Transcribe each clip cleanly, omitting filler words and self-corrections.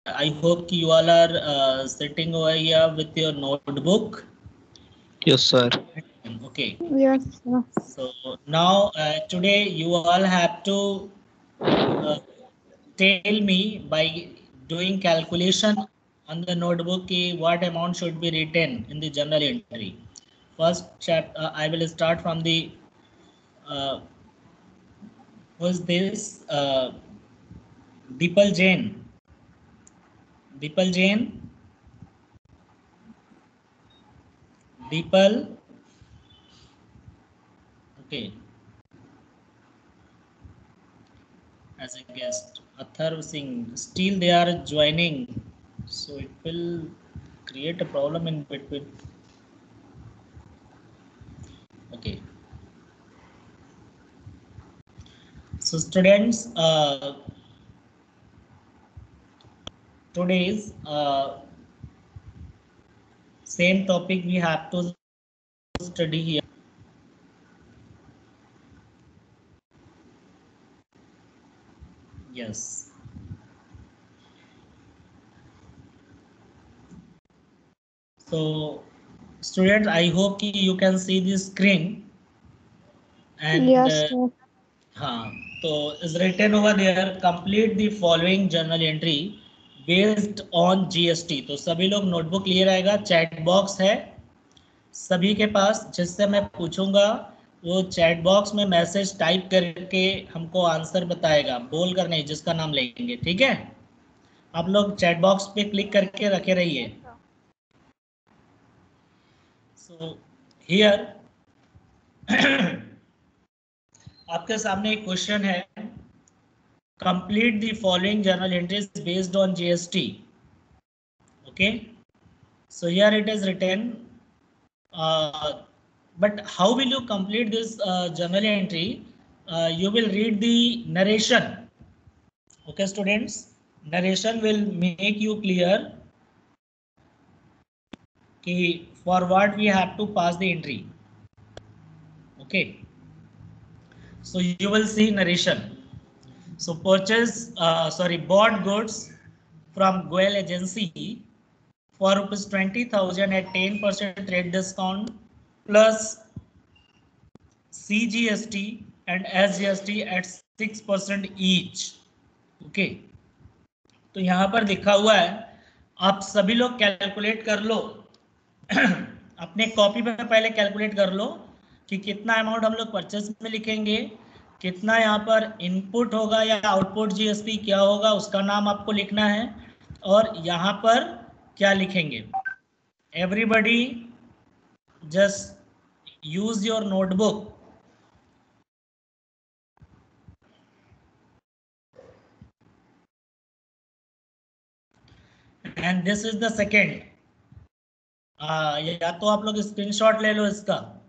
I hope you all are sitting over here with your notebook. Yes, sir. Okay. Yes, sir. So now today you all have to uh, tell me by doing calculation on the notebook what amount should be written in the journal entry. First I will start from the uh, who's this Deepal Jain. Deepal Jain. Deepal. Okay. As a guest. Atharv Singh. Still they are joining. So it will create a problem in between. Okay. So students, today's same topic we have to study here. Yes. So students, I hope you can see the screen and Yes, sir. हाँ, तो is written over there. Complete the following journal entry based on GST. तो सभी लोग notebook लिए रहेगा. Chat box है सभी के पास, जिससे मैं पूछूंगा वो चैट बॉक्स में मैसेज टाइप करके हमको आंसर बताएगा, बोल कर नहीं, जिसका नाम लेंगे. ठीक है, आप लोग चैट बॉक्स पे क्लिक करके रखे रहिए. सो हियर आपके सामने एक क्वेश्चन है. Complete the following journal entries based on GST. Okay, so here it is written, but how will you complete this journal entry? You will read the narration. Okay students, narration will make you clear ki for what we have to pass the entry. Okay, so you will see narration. So bought goods from Goel agency for rupees 20,000 at 10% rate discount plus CGST and SGST at 6% each. Okay, तो यहाँ पर लिखा हुआ है, आप सभी लोग calculate कर लो. अपने कॉपी में पहले कैलकुलेट कर लो कि कितना अमाउंट हम लोग परचेस में लिखेंगे, कितना यहाँ पर इनपुट होगा या आउटपुट जीएसटी क्या होगा उसका नाम आपको लिखना है, और यहाँ पर क्या लिखेंगे. Everybody just use your notebook. And this is the second. या तो आप लोग स्क्रीनशॉट ले लो इसका.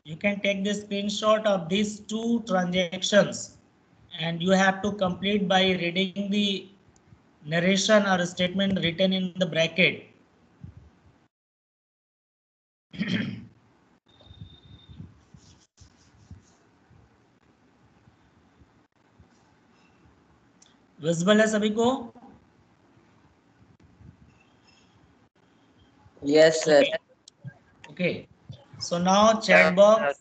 You can take the screenshot of these two transactions and you have to complete by reading the narration or statement written in the bracket. Visible है सभी को? Yes, sir. Okay, so now chat box.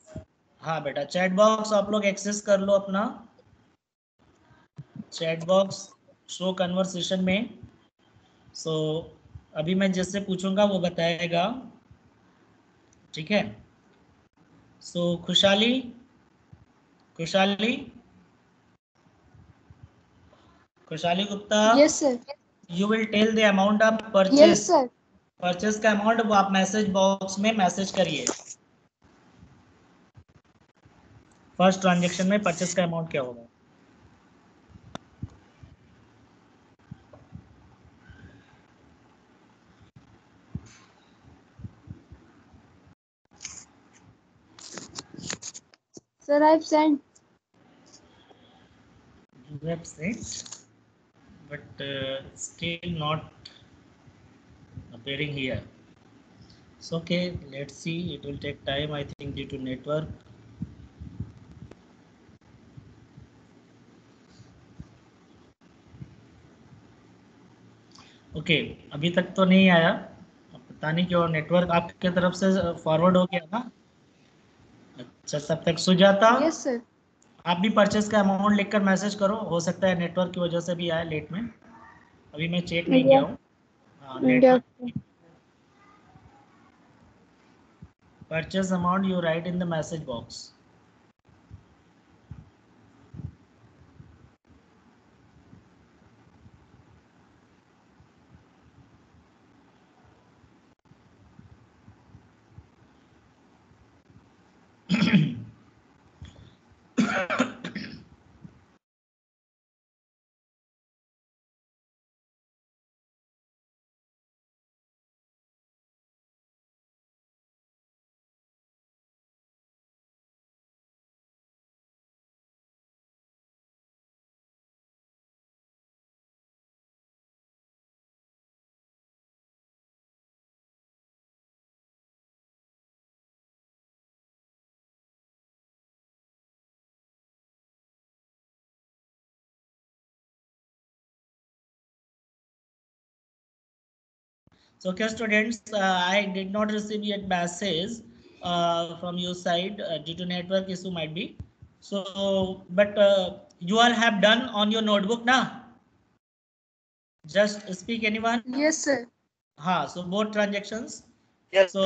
हाँ बेटा, chat box आप लोग access कर लो अपना chat box show conversation में. सो अभी मैं जिससे पूछूंगा वो बताएगा. ठीक है, so Khushhali. Khushhali Gupta. Yes, sir. You will tell the amount of purchase. Yes, sir. Purchase का अमाउंट वो आप मैसेज बॉक्स में मैसेज करिए. फर्स्ट ट्रांजेक्शन में परचेस का अमाउंट क्या होगा. Sir, I've sent. You have sent, but still not appearing here. So okay, let's see, it will take time I think due to network. Okay, अभी तक तो नहीं आया, पता नहीं क्यों, नेटवर्क आपके तरफ से फॉरवर्ड हो गया ना। अच्छा, तब तक सुजाता यस सर। आप भी परचेस का अमाउंट लिखकर मैसेज करो, हो सकता है नेटवर्क की वजह से भी आए लेट में, अभी मैं चेक नहीं किया हूँ। हाँ, लेट में। Purchase amount you right in the message box. So, okay, students, I did not receive yet message from your side due to network issue might be. So, but you all have done on your notebook now. Just speak anyone. Yes sir. हाँ, so both transactions. Yes. So,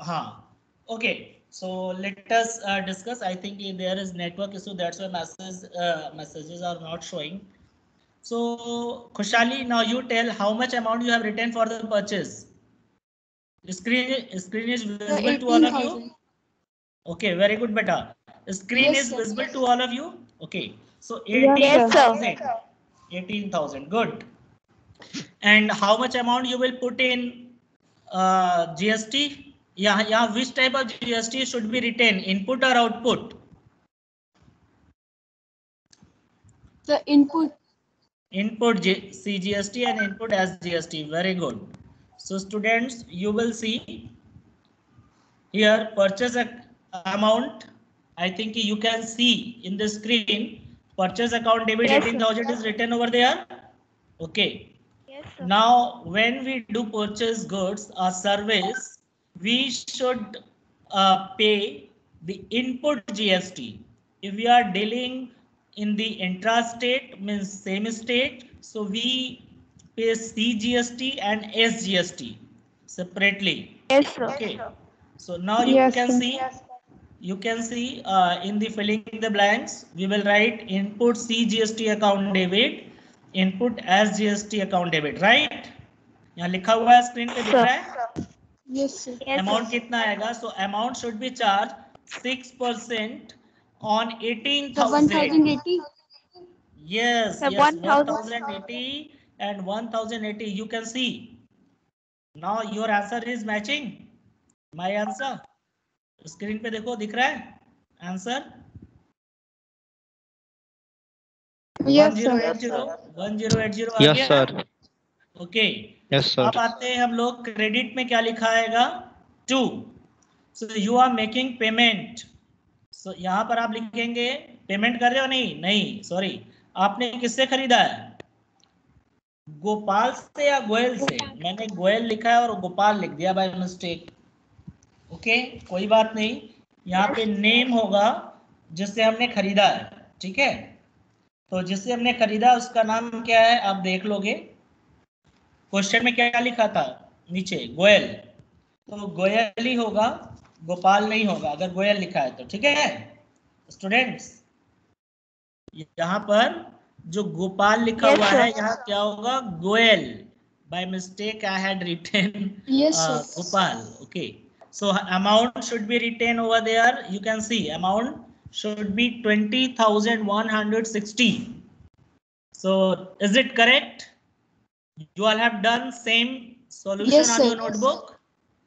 हाँ, okay. So let us discuss. I think there is network issue. That's why messages are not showing. So, Khushali, now you tell how much amount you have written for the purchase. Screen is visible to all of you. Okay, very good, beta. Screen Yes, is sir. visible to all of you. Okay, so Yes, 18,000. 18,000. Good. And how much amount you will put in GST? Yeah. Which type of GST should be written? Input or output? The input. Input CGST and input SGST. Very good. So students, you will see here purchase amount. I think you can see in the screen purchase account debit 18,000 is written over there. Okay. Yes, sir. Now, when we do purchase goods or service, we should pay the input GST. If we are dealing in the intrastate, means same state, so we pay CGST and SGST separately. Yes, sir. Okay. So now you can see in the filling the blanks, we will write input CGST account debit, input SGST account debit, right? यहाँ लिखा हुआ है screen पे दिख रहा है. Yes sir. Amount कितना आएगा? So amount should be charged 6% on The 18,000. 1080. Yes, The yes, 1,000. 1080 and 1080. You can see. Now your answer is matching my answer. Screen पे देखो, दिख रहा है आंसर? Yes sir. 1080 आ Yes, गया. sir. ओके. Yes, sir. अब आते हैं हम लोग क्रेडिट में, क्या लिखा आएगा? 2. So you are making payment. So यहाँ पर आप लिखेंगे पेमेंट कर रहे हो? नहीं, सॉरी, आपने किससे खरीदा है? गोपाल से या गोयल से? मैंने गोयल लिखा है और गोपाल लिख दिया बाय मिस्टेक. ओके, कोई बात नहीं, यहाँ पे नेम होगा जिससे हमने खरीदा है. ठीक है, तो जिससे हमने खरीदा उसका नाम क्या है आप देख लोगे. क्वेश्चन में क्या लिखा था नीचे? गोयल. तो गोयल ही होगा, गोपाल नहीं होगा अगर गोयल लिखा है तो. ठीक है स्टूडेंट्स, यहाँ पर जो गोपाल लिखा हुआ है, यहाँ क्या होगा? Goyal. By mistake I had written Gopal. Okay, so amount should be written over there. You can see amount should be 20,160. So is it correct? You all have done same solution? Yes, on your notebook.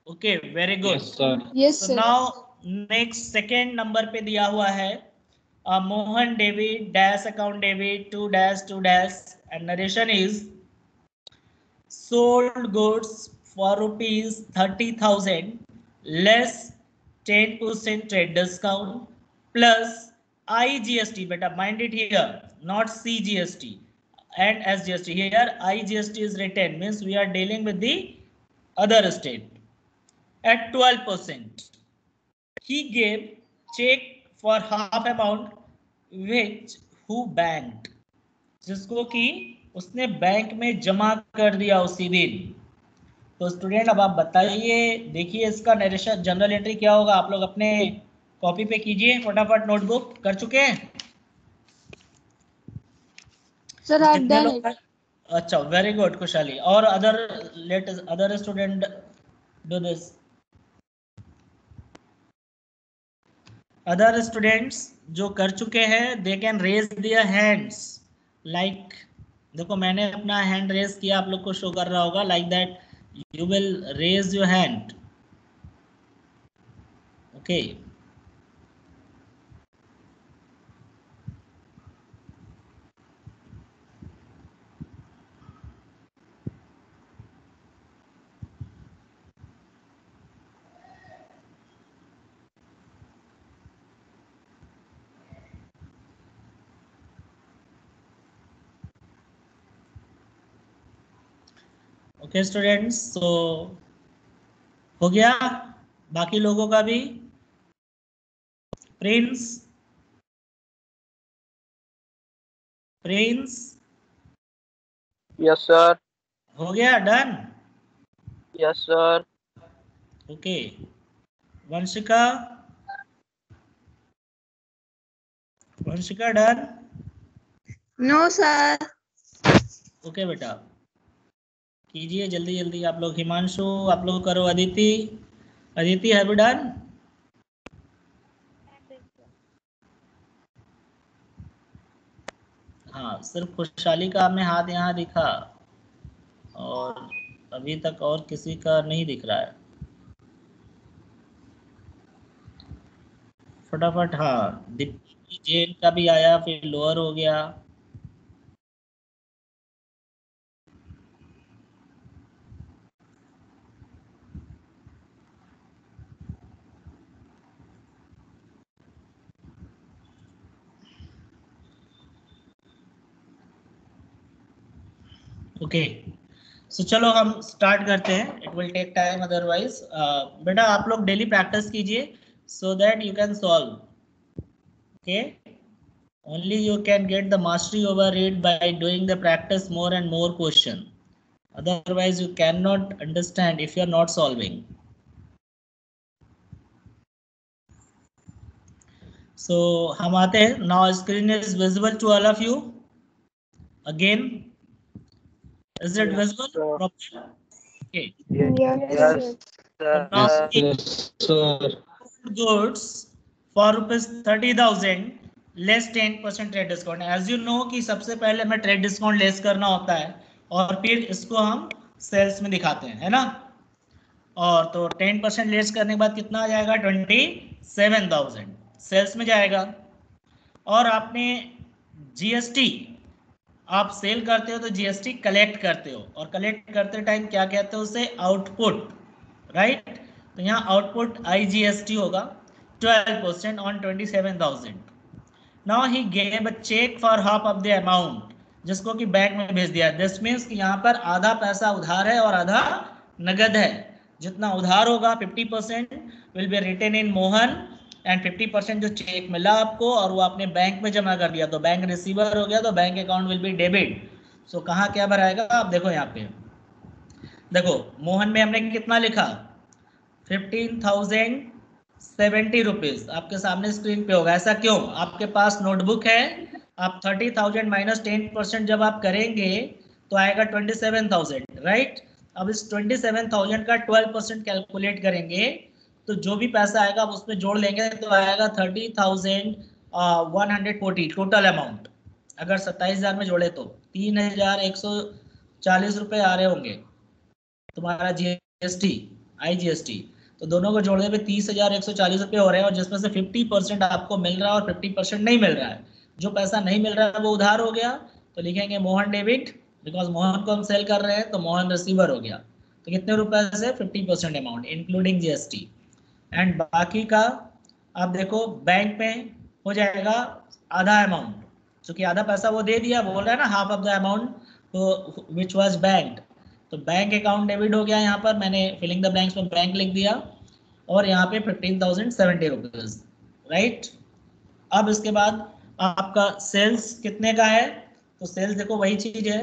Okay, very good. Yes, sir. Yes so sir. now next second number पे दिया हुआ है Mohan debit dash account debit 2-2- and narration is sold goods for rupees 30,000 less 10% trade discount plus IGST. Beta, mind it here, not CGST. and SGST. Here IGST is written, means we are dealing with the other state at 12%. He gave check for half amount which who banked, जिसको कि उसने bank में जमा कर दिया उसी दिन। तो स्टूडेंट अब आप बताइए, देखिए इसका नरेशन जनरल एंट्री क्या होगा, आप लोग अपने कॉपी पे कीजिए फटाफट, नोटबुक कर चुके हैं सर आई कितने डन लोग? इट। अच्छा, वेरी गुड खुशहाली। और other let other student do this. Other students जो कर चुके हैं they can raise their hands, like देखो मैंने अपना हैंड रेज किया, आप लोग को शो कर रहा होगा, like that you will raise your hand. Okay, okay students, so हो गया बाकी लोगों का भी? Prince, Prince yes sir. हो गया, done? Yes sir. Okay, Vanshika, Vanshika done? No sir. Okay बेटा, कीजिए जल्दी जल्दी आप लोग। हिमांशु आप लोग करो, Aditi, Aditi have you done? हाँ, सिर्फ खुशहाली का आपने हाथ यहाँ दिखा और अभी तक और किसी का नहीं दिख रहा है। फटाफट, हाँ दीप्ति जैन का भी आया, फिर लोअर हो गया। ओके, सो चलो हम स्टार्ट करते हैं, it will take time otherwise. बेटा आप लोग डेली प्रैक्टिस कीजिए so that you can solve. Okay, only you can get the mastery over it by doing the practice more and more question, otherwise you cannot understand if you are not solving. So हम आते हैं, now screen is visible to all of you again, is it visible properly? Okay, Yes sir। now सर। goods for rupees 30,000 less 10% trade discount. As you know कि सबसे पहले हमें trade discount less करना होता है और फिर इसको हम सेल्स में दिखाते हैं, है ना? और तो 10% लेस करने के बाद कितना आ जाएगा? 27,000 सेल्स में जाएगा। और आपने जीएसटी, आप सेल करते हो तो जीएसटी कलेक्ट करते हो, और कलेक्ट करते टाइम क्या कहते हो उसे? Output, right? तो यहाँ आउटपुट आईजीएसटी होगा 12% on 27,000। Now he gave a cheque for half of the amount, जिसको कि बैंक में भेज दिया। दिस मीन्स कि यहाँ पर आधा पैसा उधार है और आधा नगद है। जितना उधार होगा 50% will be written in Mohan, and 50% जो चेक मिला आपको और वो आपने बैंक में जमा कर दिया, तो बैंक रिसीवर हो गया, तो bank account will be debit. So कहाँ क्या भराएगा? आप देखो यहाँ पे, देखो मोहन में हमने कितना लिखा? 15,070 रुपीज आपके सामने स्क्रीन पे होगा। ऐसा क्यों? आपके पास नोटबुक है, आप 30,000 माइनस 10% जब आप करेंगे तो आएगा 27,000, राइट? अब इस 27,000 का 12% कैलकुलेट करेंगे तो जो भी पैसा आएगा आप उसमें जोड़ लेंगे तो आएगा 30,140 टोटल अमाउंट। अगर 27,000 में जोड़े तो 3,140 रुपए आ रहे होंगे तुम्हारा जीएसटी, आईजीएसटी। तो दोनों को जोड़ने पे 30,140 रुपये हो रहे हैं, और जिसमें से 50% आपको मिल रहा है और 50% नहीं मिल रहा है। जो पैसा नहीं मिल रहा है वो उधार हो गया, तो लिखेंगे मोहन डेबिट, बिकॉज मोहन को हम सेल कर रहे हैं, तो मोहन रिसीवर हो गया। तो कितने रुपए से? 50% अमाउंट इंक्लूडिंग जीएसटी। एंड बाकी का आप देखो बैंक में हो जाएगा आधा अमाउंट, क्योंकि आधा पैसा वो दे दिया, बोल रहा है ना half of the amount which was banked, तो बैंक अकाउंट डेबिट हो गया। यहाँ पर मैंने फिलिंग द ब्लैंक्स में बैंक लिख दिया और यहाँ पे 15,070 रुपीज, राइट। अब इसके बाद आपका सेल्स कितने का है, तो सेल्स देखो वही चीज है,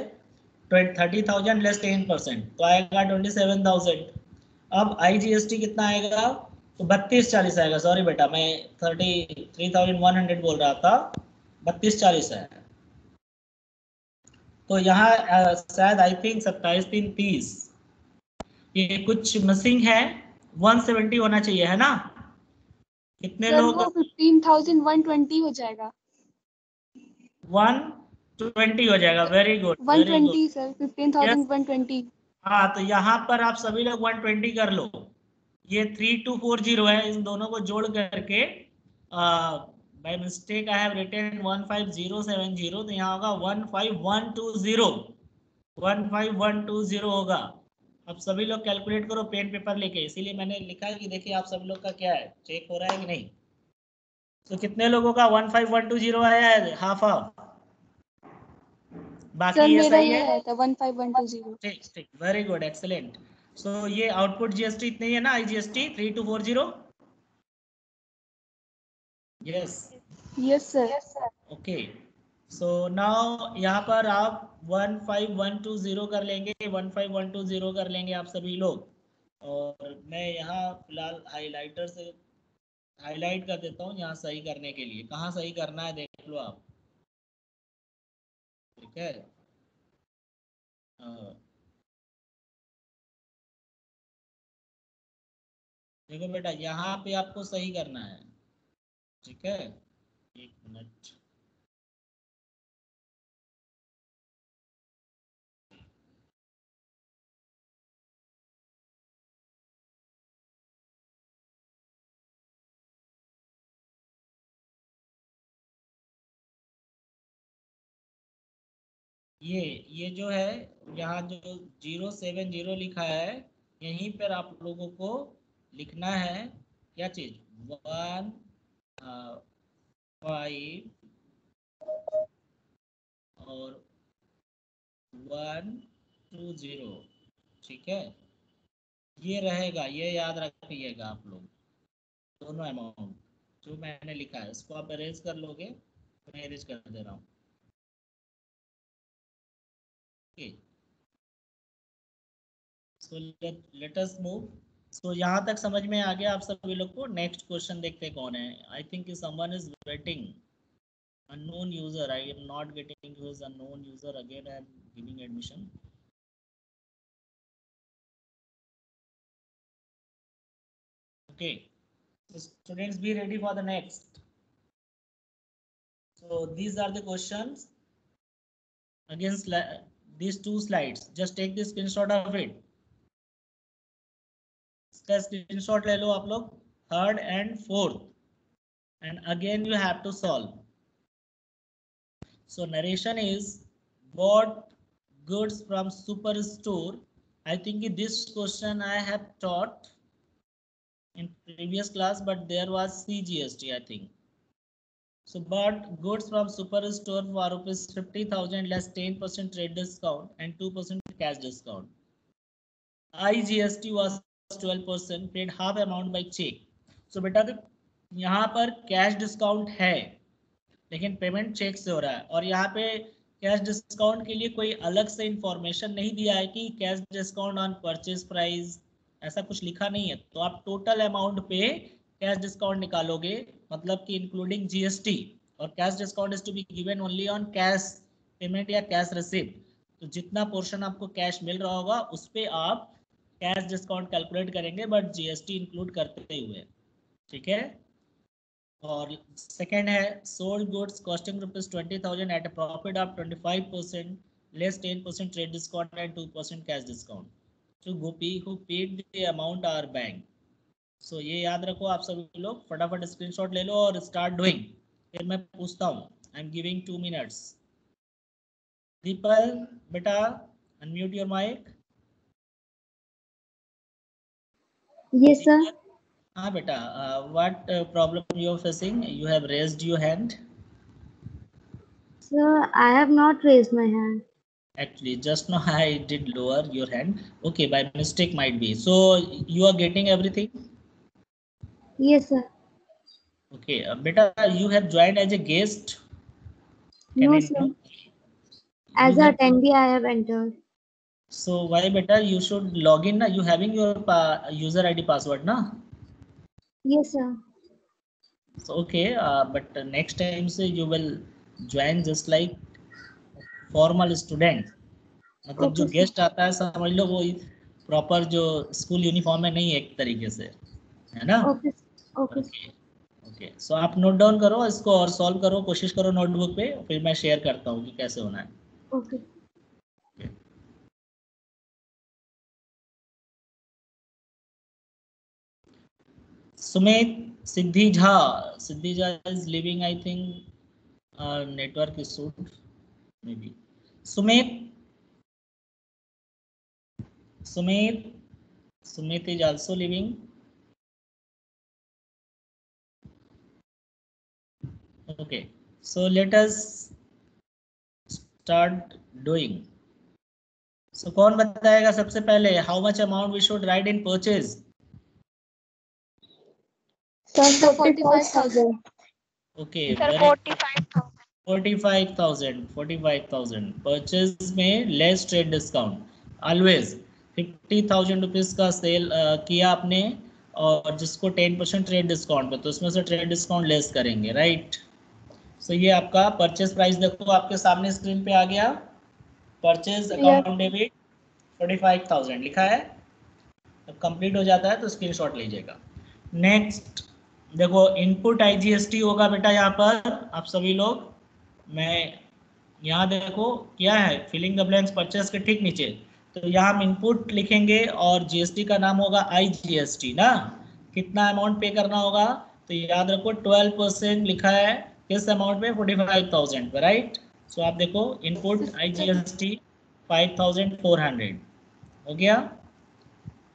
30,000 लेस 10%, तो आएगा 27,000। अब IGST कितना आएगा, तो 3240 आएगा। सॉरी बेटा, मैं 33,100 बोल रहा था, 3240 है। तो यहाँ शायद आई थिंक 27,330, ये कुछ मिसिंग है, 170 होना चाहिए, है ना। कितने सर लोग, वो 15,120 हो जाएगा। 120 हो जाएगा। Very good, very good. 120 sir, 15,120। हाँ, तो यहाँ पर आप सभी लोग 120 कर लो। ये 3240 है, इन दोनों को जोड़ करके by mistake I have written 15070, तो यहाँ होगा 15120, 15120 होगा। अब सभी लोग कैलकुलेट करो पेन पेपर लेके, इसीलिए मैंने लिखा है कि देखिए आप सभी लोग का क्या है, चेक हो रहा है कि नहीं। तो कितने लोगों का 15120 आया है, हाफ हाफ, बाकी सर ये मेरा सही ये है। आया था 15120। ठीक ठीक, वेरी गुड, एक्सेलेंट। सो ये आउटपुट GST इतनी है ना, IGST 3240। Yes, yes sir. Okay. So now यहाँ पर आप 15120 कर लेंगे, 15120 कर लेंगे आप सभी लोग। और मैं यहाँ फिलहाल हाइलाइटर से हाईलाइट कर देता हूँ यहाँ सही करने के लिए, कहाँ सही करना है देख लो आप, ठीक है। देखो बेटा, यहाँ पे आपको सही करना है, ठीक है। एक मिनट, ये जो है, यहाँ जो 070 लिखा है, यहीं पर आप लोगों को लिखना है क्या चीज, 1 5 और 120, ठीक है। ये रहेगा, ये याद रखिएगा आप लोग, दोनों अमाउंट जो मैंने लिखा है इसको आप अरेंज कर लोगे, मैं अरेंज कर दे रहा हूँ। So let us move. सो यहाँ तक समझ में आ गया आप सभी लोग को। नेक्स्ट क्वेश्चन देखते कौन है। I think someone is waiting, unknown user. I am not getting his unknown user again. I am giving admission. Okay, so students be ready for the next. So these are the questions against these two slides. Just take the screenshot of it. इसका screenshot ले लो आप लोग, third and fourth, and again you have to solve. So narration is bought goods from superstore. I think this question I have taught in previous class, but there was CGST, I think. So bought goods from superstore for rupees 50,000 less 10% trade discount and 2% cash discount. IGST was 12%, paid half amount by check. So बेटा तो यहाँ पर cash discount है, लेकिन payment check से हो रहा है, और यहाँ पे कैश डिस्काउंट के लिए कोई अलग से इंफॉर्मेशन नहीं दिया है कि cash discount on purchase price, ऐसा कुछ लिखा नहीं है। तो आप टोटल अमाउंट पे कैश डिस्काउंट निकालोगे, मतलब कि इंक्लूडिंग GST, और cash discount is to be given only on cash payment या कैश रिसिप्ट। तो जितना पोर्शन आपको कैश मिल रहा होगा उस पर आप कैश डिस्काउंट कैलकुलेट करेंगे, बट GST इंक्लूड करते हुए, ठीक है। और सेकेंड है sold goods costing rupees 20,000 at a profit of 25% less 10% trade discount and 2% cash discount to Gopi who paid the amount our bank. So ये याद रखो आप सभी लोग, फटाफट स्क्रीनशॉट ले लो और स्टार्ट डूइंग। फिर मैं पूछता हूँ, I am giving 2 minutes. Deepal बेटा, unmute your mic. Yes sir. हाँ बेटा, what problem you are facing, you have raised your hand. Sir, I have not raised my hand. Actually, just now I did lower your hand. Okay, by mistake might be. So you are getting everything? Yes, sir. Okay, beta, you have joined as a guest. Can No, I sir. know? As You a have. attendee, I have entered. So why beta? You should log in. Na? You having your user ID password, na? Yes, sir. So okay, but next time से you will join just like formal student. मतलब जो Okay, sir. Guest आता है समझ लो वो proper जो school uniform में नहीं है एक तरीके से, है ना? Okay. Okay, sir. Okay okay, so आप नोट डाउन करो इसको और सॉल्व करो, कोशिश करो नोटबुक पे, फिर मैं शेयर करता हूँ कि कैसे होना है। Okay. Okay. Sumit Siddhi Jha, Siddhi Jha is living I think network issue may be. Sumit, Sumit, Sumit is also living. Okay, so let us start doing. So कौन बताएगा सबसे पहले how much amount we should write in purchase? Sir, 45,000. Okay, Sir, very 45,000. 45,000, 45,000 purchase में less trade discount, always 50,000 rupees का cell किया आपने और जिसको 10% ट्रेड डिस्काउंट पे, तो उसमें से ट्रेड डिस्काउंट लेस करेंगे, राइट? सो ये आपका परचेज प्राइस देखो आपके सामने स्क्रीन पे आ गया, परचेज अकाउंट डेबिट 45,000 लिखा है। जब कंप्लीट हो जाता है तो स्क्रीनशॉट लीजिएगा। नेक्स्ट देखो इनपुट आईजीएसटी होगा बेटा, यहाँ पर आप सभी लोग, मैं यहाँ देखो क्या है फिलिंग द ब्लैंक्स परचेस के ठीक नीचे, तो यहाँ हम इनपुट लिखेंगे और जीएसटी का नाम होगा आईजीएसटी ना, कितना अमाउंट पे करना होगा, तो याद रखो 12% लिखा है किस अमाउंट पे, 45,000 पे, राइट? सो आप देखो इनपुट आईजीएसटी 5,400 हो गया।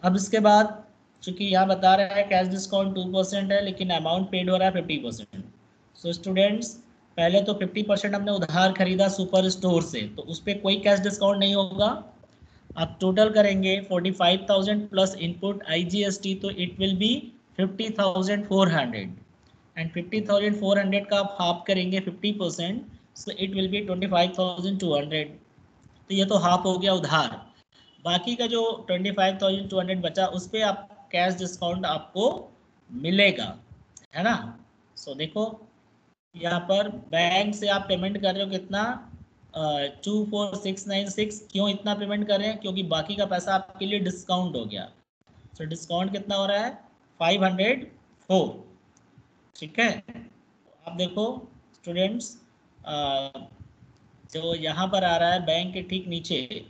अब इसके बाद चूंकि यहाँ बता रहा है कैश डिस्काउंट 2% है लेकिन अमाउंट पेड हो रहा है 50%। सो स्टूडेंट्स पहले तो 50% हमने उधार खरीदा सुपर स्टोर से, तो उस पर कोई कैश डिस्काउंट नहीं होगा। आप टोटल करेंगे 45,000 प्लस इनपुट आईजीएसटी, तो इट विल बी 50,400 एंड 50,400 का आप हाफ करेंगे 50%, सो इट विल बी 25,200। तो ये तो हाफ हो गया उधार, बाकी का जो 25,200 बचा उस पर आप कैश डिस्काउंट आपको मिलेगा, है ना? सो देखो यहाँ पर बैंक से आप पेमेंट कर रहे हो कितना, 24,696। क्यों इतना पेमेंट कर रहे हैं, क्योंकि बाकी का पैसा आपके लिए डिस्काउंट हो गया। सो डिस्काउंट कितना हो रहा है 504, ठीक है? आप देखो स्टूडेंट्स जो यहाँ पर आ रहा है बैंक के ठीक नीचे,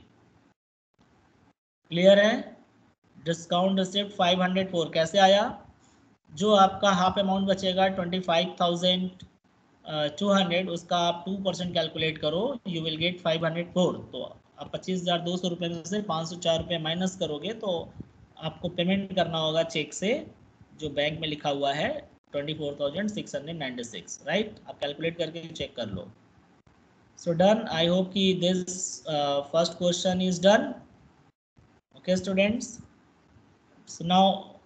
क्लियर है? डिस्काउंट रिसिप्ट 504 कैसे आया, जो आपका हाफ अमाउंट बचेगा 25,200 उसका आप 2% कैलकुलेट करो, यू विल गेट 504। तो आप 25,200 रुपये में से 504 रुपये माइनस करोगे तो आपको पेमेंट करना होगा चेक से, जो बैंक में लिखा हुआ है 24,696, राइट? आप कैलकुलेट करके चेक कर लो। सो डन, आई होप कि this first question is done. Okay students, so now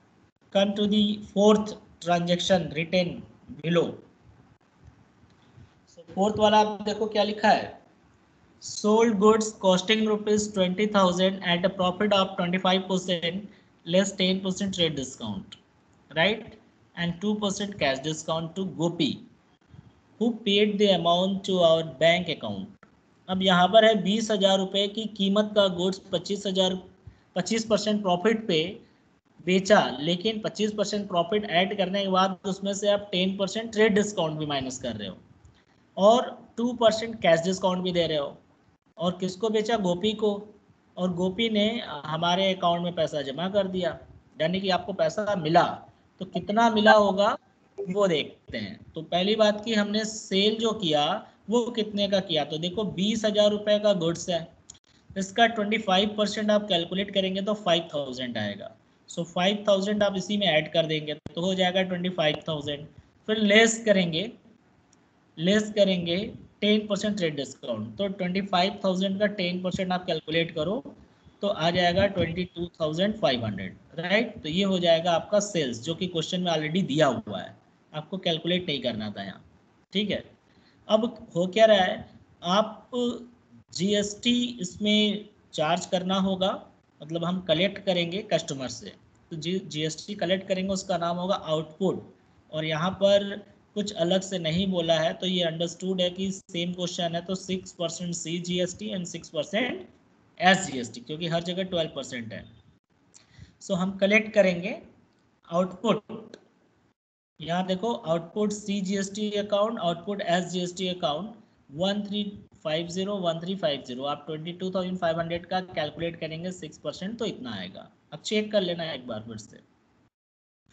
come to the fourth transaction written below. So fourth वाला आप देखो क्या लिखा है, sold goods costing ₹20,000 at a profit of 25% less 10% trade discount, right? And 2% cash discount to Gopi who paid the amount to our bank account. अब यहाँ पर है 20,000 रुपये की कीमत का गुड्स 25% प्रॉफिट पे बेचा, लेकिन 25% प्रॉफिट ऐड करने के बाद उसमें से आप 10% ट्रेड डिस्काउंट भी माइनस कर रहे हो और 2% कैश डिस्काउंट भी दे रहे हो। और किसको बेचा, गोपी को, और गोपी ने हमारे अकाउंट में पैसा जमा कर दिया, यानी कि आपको पैसा मिला। तो कितना मिला होगा वो देखते हैं। तो पहली बात की हमने सेल जो किया वो कितने का किया, तो देखो 20,000 रुपये का गुड्स है, इसका 25% आप कैलकुलेट करेंगे तो 5,000 आएगा। सो 5,000 आप इसी में ऐड कर देंगे तो हो जाएगा 25,000। फिर लेस करेंगे 10% ट्रेड डिस्काउंट, तो 25,000 का 10% आप कैलकुलेट करो तो आ जाएगा 22,500, राइट। तो ये हो जाएगा आपका सेल्स, जो कि क्वेश्चन में ऑलरेडी दिया हुआ है, आपको कैलकुलेट नहीं करना था यहाँ, ठीक है। अब हो क्या रहा है, आप जीएसटी इसमें चार्ज करना होगा, मतलब हम कलेक्ट करेंगे कस्टमर से, तो जीएसटी कलेक्ट करेंगे, उसका नाम होगा आउटपुट। और यहाँ पर कुछ अलग से नहीं बोला है, तो ये अंडरस्टूड है कि सेम क्वेश्चन है, तो 6% C GST and 6% S GST, क्योंकि हर जगह 12% है। सो हम कलेक्ट करेंगे आउटपुट, यहाँ देखो output C GST account, output S GST account 1350 आप 22,500 का कैलकुलेट करेंगे 6%, तो इतना आएगा। अब चेक कर लेना एक बार फिर से।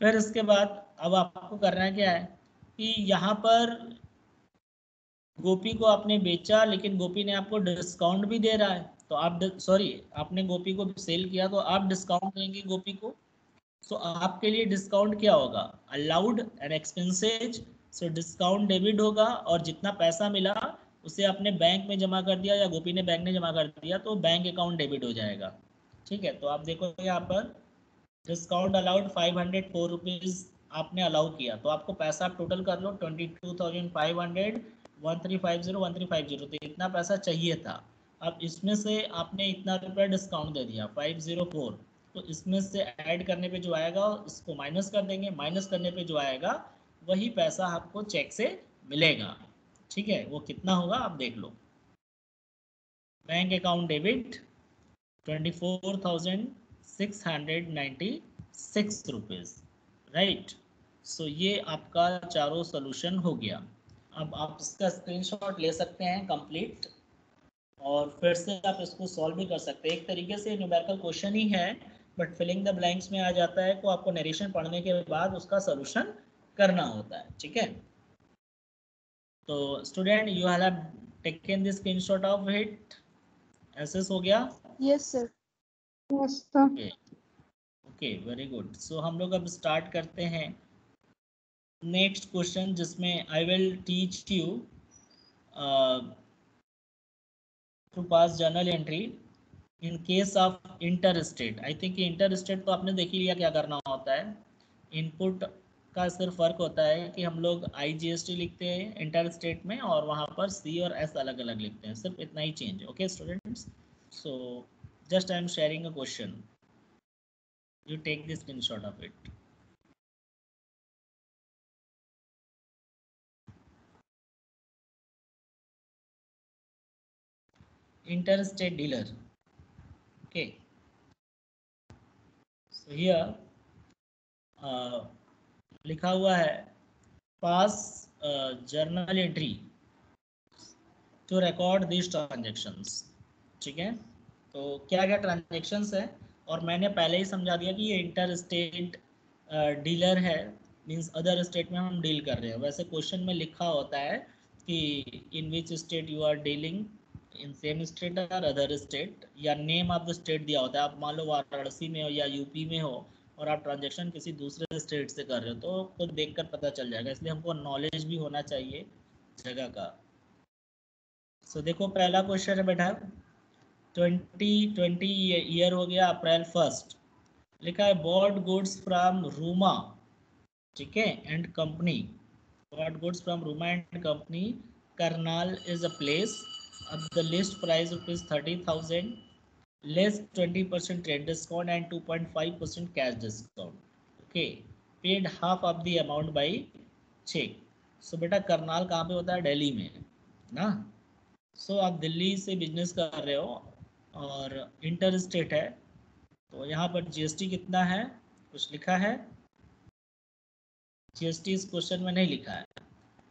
फिर इसके बाद अब आपको करना है क्या है कि यहाँ पर गोपी को आपने बेचा, लेकिन गोपी ने आपको डिस्काउंट भी दे रहा है, तो आप आपने गोपी को सेल किया तो आप डिस्काउंट देंगे गोपी को। सो आपके लिए डिस्काउंट क्या होगा, allowed and expenses, so discount debit होगा, और जितना पैसा मिला उसे आपने बैंक में जमा कर दिया या गोपी ने बैंक में जमा कर दिया, तो बैंक अकाउंट डेबिट हो जाएगा, ठीक है। तो आप देखो यहाँ पर डिस्काउंट अलाउड 504 रुपीज़ आपने अलाउ किया, तो आपको पैसा आप टोटल कर लो 22,500, 1350 तो इतना पैसा चाहिए था। अब इसमें से आपने इतना रुपया डिस्काउंट दे दिया 504, तो इसमें से ऐड करने पे जो आएगा इसको माइनस कर देंगे, माइनस करने पे जो आएगा वही पैसा आपको चेक से मिलेगा, ठीक है। वो कितना होगा आप देख लो, bank account debit 24,696 rupees, right. So ये आपका चारों सोल्यूशन हो गया। अब आप इसका स्क्रीनशॉट ले सकते हैं कंप्लीट, और फिर से आप इसको सॉल्व भी कर सकते हैं। एक तरीके से न्यूमेरिकल क्वेश्चन ही है, बट फिलिंग द ब्लैंक्स में आ जाता है, तो आपको नरेशन पढ़ने के बाद उसका सोल्यूशन करना होता है, ठीक है। तो student you have taken this screenshot of it, access हो गया? Yes, sir. Yes, sir. Okay very good. So हम लोग अब स्टार्ट करते हैं नेक्स्ट क्वेश्चन, जिसमें I will teach you to pass journal entry in case of inter state. I think inter state तो आपने देख ही लिया क्या करना होता है, इनपुट का सिर्फ फर्क होता है कि हम लोग IGST लिखते हैं इंटर स्टेट में, और वहाँ पर C और S अलग अलग लिखते हैं, सिर्फ इतना ही चेंज है। Okay students, so just I am sharing a question, you take the screenshot of it. Interstate dealer, okay, so here लिखा हुआ है pass journal entry to record this transactions, ठीक है। तो क्या क्या ट्रांजेक्शंस है, और मैंने पहले ही समझा दिया कि ये इंटर स्टेट डीलर है, मींस अदर स्टेट में हम डील कर रहे हैं। वैसे क्वेश्चन में लिखा होता है कि in which state you are dealing, in same state और अदर स्टेट, या नेम ऑफ द स्टेट दिया होता है। आप मान लो वाराणसी में हो या यूपी में हो और आप ट्रांजेक्शन किसी दूसरे स्टेट से कर रहे हो, तो खुद देखकर पता चल जाएगा, इसलिए हमको नॉलेज भी होना चाहिए जगह का। सो देखो पहला क्वेश्चन है बेटा, 2020 ईयर हो गया अप्रैल 1, लिखा है बॉट गुड्स फ्रॉम रूमा, ठीक है, and company, bought goods from Ruma and Company, Karnal is a place. Of the list price rupees 30,000, less 20% trade discount and 2.5% cash discount. Okay, paid half of the amount by check. So बेटा करनाल कहाँ पे होता है, दिल्ली में ना। सो आप दिल्ली से business कर रहे हो और इंटर स्टेट है, तो यहाँ पर GST कितना है कुछ लिखा है, GST इस क्वेश्चन में नहीं लिखा है,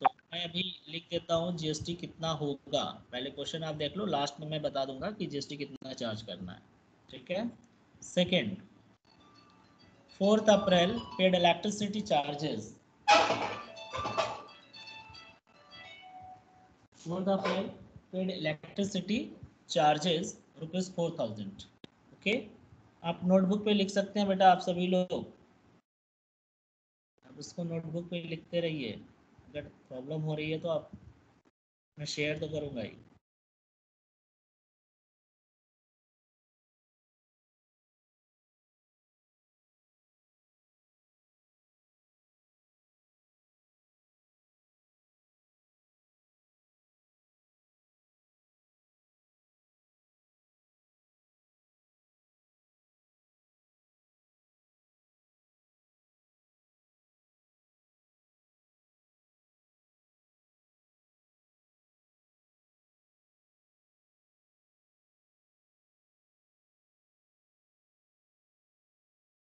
तो मैं अभी लिख देता हूँ GST कितना होगा। पहले क्वेश्चन आप देख लो, लास्ट में मैं बता दूंगा कि GST कितना चार्ज करना है, ठीक है। सेकेंड, 4 अप्रैल पेड इलेक्ट्रिसिटी चार्जेस, 4 अप्रैल पेड इलेक्ट्रिसिटी चार्जेस ₹4,000। ओके, आप नोटबुक पे लिख सकते हैं बेटा, आप सभी लोग आप इसको नोटबुक पे लिखते रहिए, अगर प्रॉब्लम हो रही है तो आप मैं शेयर तो करूंगा ही।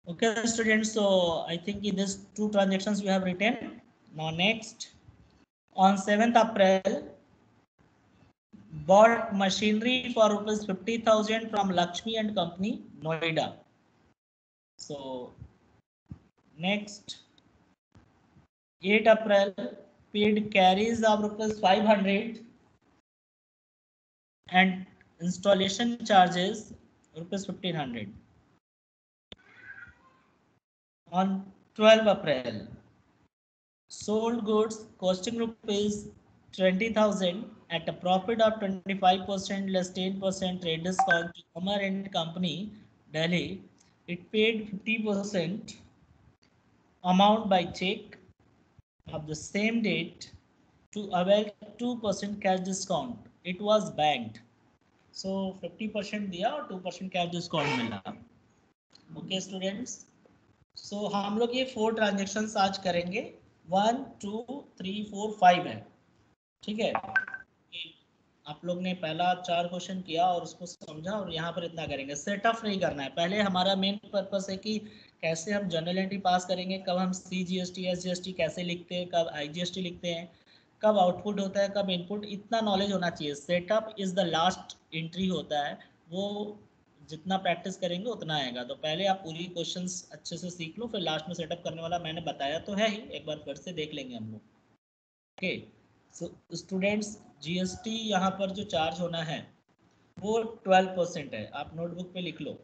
Okay, students. So I think in these two transactions we have written. Now next, on 7th April, bought machinery for rupees 50,000 from Lakshmi and Company, Noida. So next, 8 April, paid carries of rupees 500 and installation charges rupees 1500. On 12 April, sold goods costing rupees 20,000 at a profit of 25% less 10% trade discount to Amar and Company, Delhi. It paid 50% amount by check of the same date to avail 2% cash discount. It was banked. So 50% दिया और 2% cash discount मिला. Okay students. So हम लोग ये 4 transactions आज करेंगे. 1, 2, 3, 4, 5 है. ठीक है. आप लोग ने पहला 4 क्वेश्चन किया और उसको समझा और यहाँ पर इतना करेंगे. सेटअप नहीं करना है. पहले हमारा मेन पर्पस है कि कैसे हम जनरल एंट्री पास करेंगे, कब हम CGST SGST कैसे लिखते हैं, कब IGST लिखते हैं, कब आउटपुट होता है, कब इनपुट, इतना नॉलेज होना चाहिए. Setup is the last entry होता है, वो जितना प्रैक्टिस करेंगे उतना आएगा. तो पहले आप पूरी क्वेश्चंस अच्छे से सीख लो, फिर लास्ट में सेटअप करने वाला मैंने बताया तो है ही, एक बार फिर से देख लेंगे हम लोग. ओके. सो स्टूडेंट्स, GST यहाँ पर जो चार्ज होना है वो 12% है. आप नोटबुक पे लिख लो.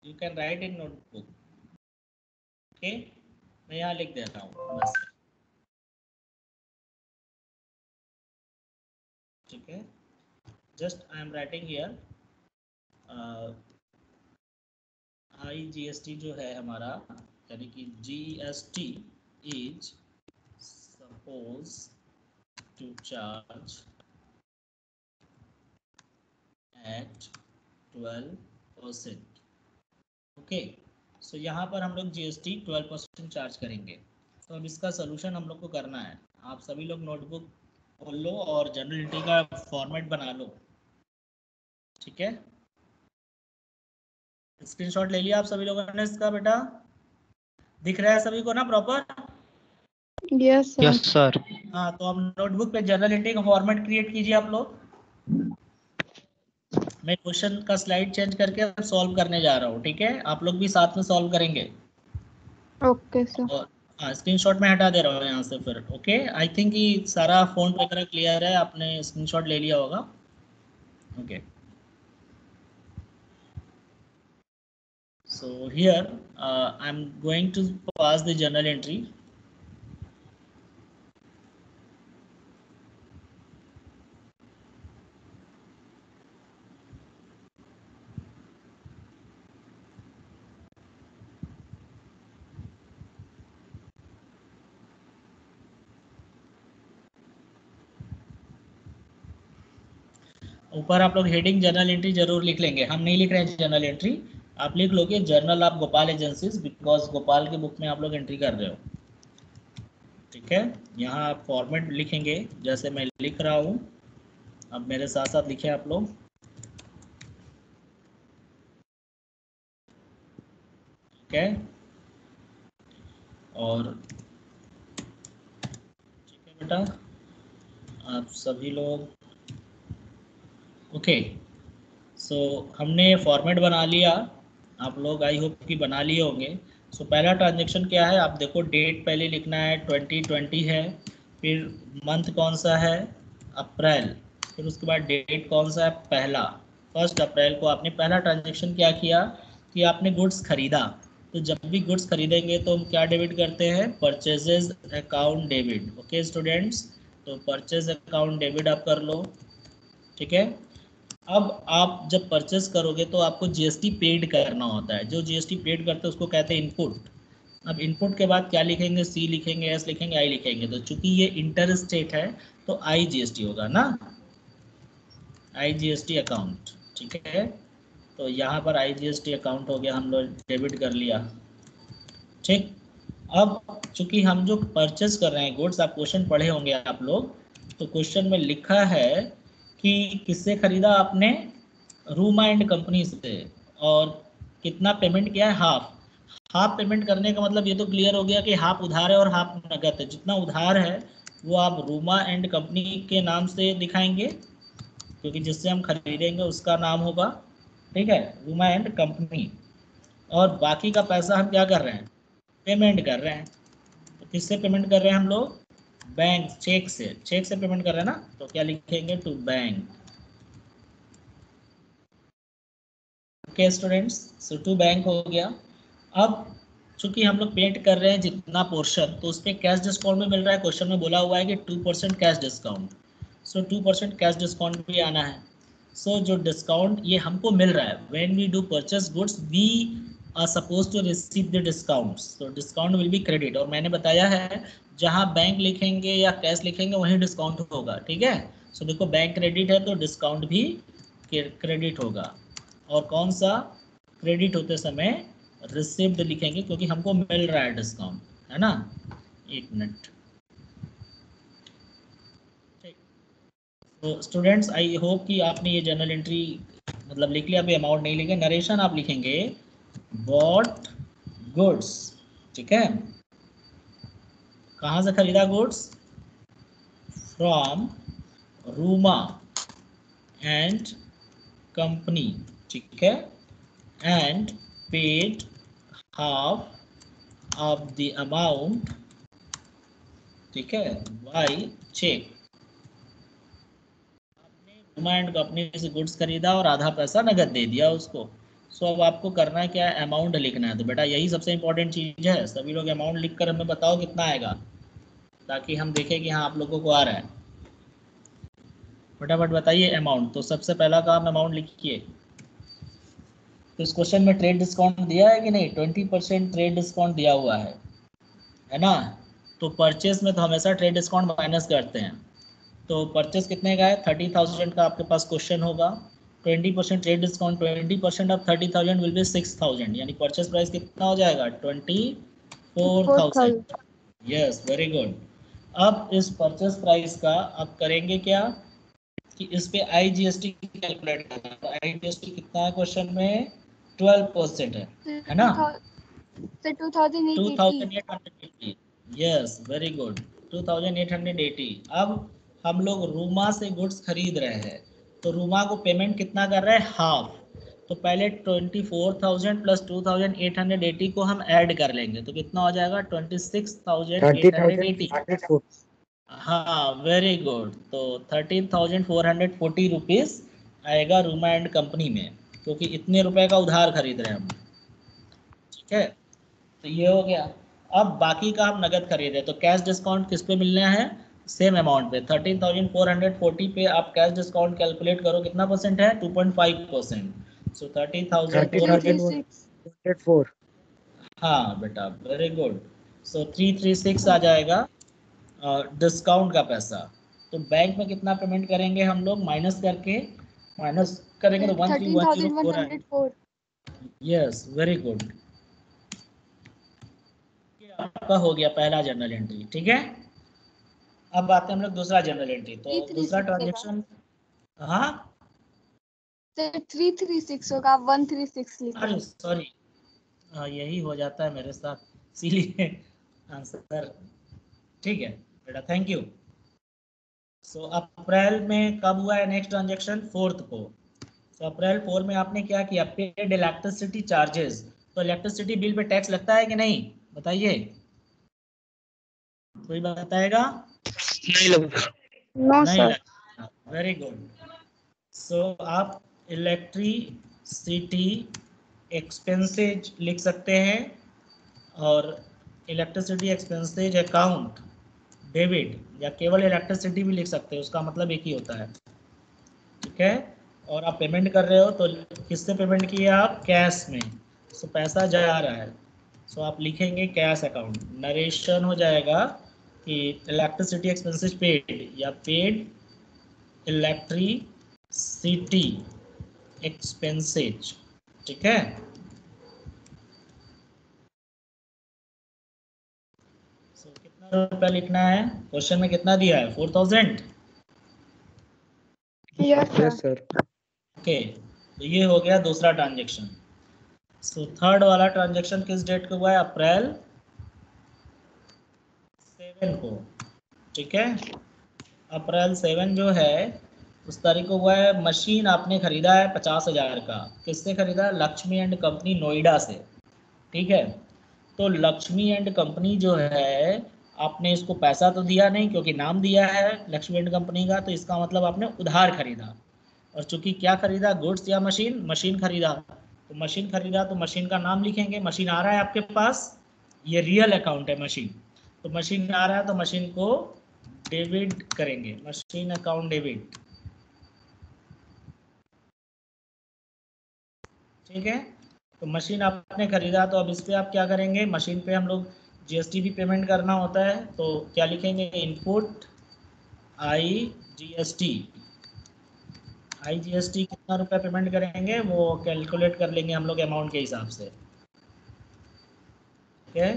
You can write in notebook. Okay, मैं यहाँ लिख देता हूँ बस. ठीक है, just I am writing here. IGST जो है हमारा, यानी कि GST is suppose to charge at 12%. Okay. So यहाँ पर हम लोग GST 12% चार्ज करेंगे. तो अब इसका सोल्यूशन हम लोग को करना है. आप सभी लोग नोटबुक खोल लो और जनरल एंट्री का फॉर्मेट बना लो. ठीक है, स्क्रीनशॉट ले लिया आप सभी लोगों ने इसका? बेटा दिख रहा है सभी को ना proper? Yes sir. Yes sir. हाँ, तो अब नोटबुक पे जनरल एंट्री का फॉर्मेट क्रिएट कीजिए आप लोग. मैं क्वेश्चन का स्लाइड चेंज करके सॉल्व करने जा रहा हूँ. ठीक है, आप लोग भी साथ में सॉल्व करेंगे. Okay sir. और हाँ, स्क्रीनशॉट में हटा दे रहा हूँ यहाँ से फिर. ओके, आई थिंक कि सारा फोन वगैरह क्लियर है, आपने स्क्रीनशॉट ले लिया होगा. Okay. So here I'm going to pass the journal entry. ऊपर आप लोग हेडिंग जर्नल एंट्री जरूर लिख लेंगे. हम नहीं लिख रहे हैं जर्नल एंट्री, आप लिख लोगे journal of Gopal agencies, because Gopal के बुक में आप लोग एंट्री कर रहे हो. ठीक है, यहाँ आप फॉर्मेट लिखेंगे जैसे मैं लिख रहा हूँ. अब मेरे साथ साथ लिखे आप लोग. ठीक है, और ठीक है बेटा, आप सभी लोग. ओके. सो हमने फॉर्मेट बना लिया, आप लोग आई होप कि बना लिए होंगे. सो पहला ट्रांजेक्शन क्या है आप देखो. डेट पहले लिखना है 2020 है, फिर मंथ कौन सा है, अप्रैल, फिर उसके बाद डेट कौन सा है, पहला, 1 अप्रैल को आपने पहला ट्रांजेक्शन क्या किया कि आपने गुड्स खरीदा. तो जब भी गुड्स खरीदेंगे तो हम क्या डेबिट करते हैं, purchases account debit. Okay students, तो परचेज अकाउंट डेबिट आप कर लो, ठीक है। अब आप जब परचेस करोगे तो आपको जीएसटी पेड करना होता है, जो जीएसटी पेड करते हैं उसको कहते हैं इनपुट। अब इनपुट के बाद क्या लिखेंगे, सी लिखेंगे, एस लिखेंगे, आई लिखेंगे। तो चूंकि ये इंटर स्टेट है तो आई जीएसटी होगा ना, आई जीएसटी अकाउंट, ठीक है। तो यहाँ पर आई जीएसटी अकाउंट हो गया, हम लोग डेबिट कर लिया, ठीक। अब चूंकि हम जो परचेस कर रहे हैं गुड्स, आप क्वेश्चन पढ़े होंगे आप लोग, तो क्वेश्चन में लिखा है कि किससे खरीदा आपने, रूमा एंड कंपनी से, और कितना पेमेंट किया है, हाफ। हाफ पेमेंट करने का मतलब ये तो क्लियर हो गया कि हाफ उधार है और हाफ नगद है। जितना उधार है वो आप रूमा एंड कंपनी के नाम से दिखाएंगे, क्योंकि जिससे हम खरीदेंगे उसका नाम होगा, ठीक है, रूमा एंड कंपनी। और बाकी का पैसा हम क्या कर रहे हैं, पेमेंट कर रहे हैं। तो किससे पेमेंट कर रहे हैं हम लोग, बैंक, चेक से, चेक से पेमेंट कर रहे हैं ना, तो क्या लिखेंगे, to bank. Okay students, so to bank हो गया। अब चूंकि हम लोग पेड कर रहे हैं जितना पोर्शन, तो उस पर कैश डिस्काउंट भी मिल रहा है। क्वेश्चन में बोला हुआ है कि 2% कैश डिस्काउंट, सो 2% कैश डिस्काउंट भी आना है। सो जो डिस्काउंट ये हमको मिल रहा है, when we do purchase goods we are suppose to receive the discounts, तो डिस्काउंट विल बी क्रेडिट। और मैंने बताया है जहाँ बैंक लिखेंगे या कैश लिखेंगे वहीं डिस्काउंट होगा, ठीक है। सो देखो बैंक क्रेडिट है तो डिस्काउंट भी क्रेडिट होगा। और कौन सा, क्रेडिट होते समय रिसिव्ड लिखेंगे, क्योंकि हमको मिल रहा है डिस्काउंट, है ना। एक मिनट, ठीक। तो स्टूडेंट्स आई होप कि आपने ये जर्नल एंट्री मतलब लिख लिया। अभी अमाउंट नहीं लिखे, नरेशन आप लिखेंगे बॉट गुड्स, ठीक है। कहाँ से खरीदा goods, from Ruma and company, ठीक है, and paid half of the amount, ठीक है, बाई चेक। आपने रूमा एंड कंपनी से गुड्स खरीदा और आधा पैसा नगद दे दिया उसको। सो अब आपको करना है क्या, अमाउंट लिखना है। तो बेटा यही सबसे इंपॉर्टेंट चीज़ है, सभी लोग अमाउंट लिख कर हमें बताओ कितना आएगा, ताकि हम देखें कि हाँ आप लोगों को आ रहा है। फटाफट बताइए अमाउंट। तो सबसे पहला काम अमाउंट लिखिए। तो इस क्वेश्चन में ट्रेड डिस्काउंट दिया है कि नहीं, 20% ट्रेड डिस्काउंट दिया हुआ है ना। तो परचेस में तो हमेशा ट्रेड डिस्काउंट माइनस करते हैं। तो परचेस कितने का है, 30,000 का आपके पास क्वेश्चन होगा। 20% trade discount, 20% of 30,000 will be 6,000, यानी परचेस प्राइस कितना हो जाएगा, 24,000। Yes, very good. अब इस परचेस प्राइस का आप करेंगे क्या कि इस पे आईजीएसटी कैलकुलेट करना है। तो आईजीएसटी कितना है क्वेश्चन में, 12% है ना, 2880। Yes, very good, 2880। अब हम लोग रूमा से गुड्स खरीद रहे हैं, तो रूमा को पेमेंट कितना कर रहे हैं, हाफ। तो पहले 24,000 प्लस 2880 को हम ऐड कर लेंगे, तो कितना हो जाएगा, 26,880। हाँ, वेरी गुड। तो 13,440 रुपीज़ आएगा रूमा एंड कंपनी में, क्योंकि इतने रुपए का उधार खरीद रहे हैं हम, ठीक है। तो ये हो गया। अब बाकी का हम नगद खरीदे, तो कैश डिस्काउंट किस पे मिलना है, सेम अमाउंट पे, 13,440 पे आप कैश डिस्काउंट कैलकुलेट करो, कितना परसेंट है, 2.5%। सो 30,400। हाँ बेटा, वेरी गुड। सो 336 आ जाएगा डिस्काउंट का पैसा। तो बैंक में कितना पेमेंट करेंगे हम लोग, माइनस करेंगे तो 13,104। Yes, very good. आपका हो गया पहला जर्नल एंट्री, ठीक है। अब आते हैं हम लोग दूसरा जर्नल एंट्री। तो दूसरा ट्रांजेक्शन, हाँ 336 होगा, 136 लिखा। अरे सॉरी, यही हो जाता है मेरे साथ, इसीलिए आंसर, ठीक है बेटा, थैंक यू। सो अप्रैल में कब हुआ है नेक्स्ट ट्रांजेक्शन, 4 को। तो अप्रैल 4 में आपने क्या किया, पेड इलेक्ट्रिसिटी चार्जेस। तो इलेक्ट्रिसिटी बिल पे टैक्स लगता है कि नहीं, बताइए, कोई बताएगा, नहीं लगता। नो नहीं सर। लगता, वेरी गुड। सो आप इलेक्ट्रिसिटी एक्सपेंसेज लिख सकते हैं, और इलेक्ट्रिसिटी एक्सपेंसेज अकाउंट डेबिट या केवल इलेक्ट्रिसिटी भी लिख सकते हैं, उसका मतलब एक ही होता है। ठीक है, और आप पेमेंट कर रहे हो तो किससे पेमेंट किया आप? कैश में। सो पैसा जा रहा है, सो आप लिखेंगे कैश अकाउंट। नरेशन हो जाएगा कि इलेक्ट्रिसिटी एक्सपेंसेस पेड या पेड इलेक्ट्रिसिटी एक्सपेंसेज। ठीक है, सो कितना रुपया लिखना है? क्वेश्चन में कितना दिया है? 4000। Yes sir. Yes sir. Okay, तो ये हो गया दूसरा ट्रांजेक्शन। सो थर्ड वाला ट्रांजेक्शन किस डेट को हुआ है? अप्रैल 7 को। ठीक है, अप्रैल 7 जो है उस तारीख को हुआ है। मशीन आपने खरीदा है 50,000 का। किससे खरीदा? लक्ष्मी एंड कंपनी नोएडा से। ठीक है, तो लक्ष्मी एंड कंपनी जो है, आपने इसको पैसा तो दिया नहीं क्योंकि नाम दिया है लक्ष्मी एंड कंपनी का, तो इसका मतलब आपने उधार खरीदा। और चूंकि क्या खरीदा? गुड्स या मशीन? मशीन खरीदा। तो मशीन खरीदा तो मशीन का नाम लिखेंगे। मशीन आ रहा है आपके पास, ये रियल अकाउंट है मशीन, तो मशीन आ रहा है तो मशीन को डेबिट करेंगे, मशीन अकाउंट डेबिट। ठीक है, तो मशीन आपने खरीदा तो अब इस पर आप क्या करेंगे? मशीन पे हम लोग जीएसटी भी पेमेंट करना होता है, तो क्या लिखेंगे? Input I GST. I GST कितना रुपया पेमेंट करेंगे वो कैलकुलेट कर लेंगे हम लोग अमाउंट के हिसाब से। ठीक है,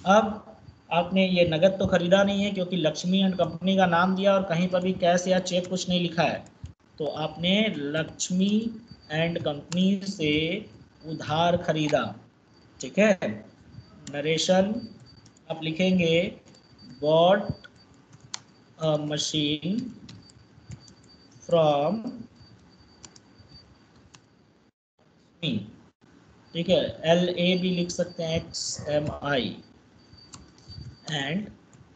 अब आपने ये नगद तो खरीदा नहीं है क्योंकि लक्ष्मी एंड कंपनी का नाम दिया और कहीं पर भी कैश या चेक कुछ नहीं लिखा है, तो आपने लक्ष्मी एंड कंपनी से उधार खरीदा। ठीक है, नरेशन आप लिखेंगे bought a machine from me. ठीक है, LA भी लिख सकते हैं, XMI एंड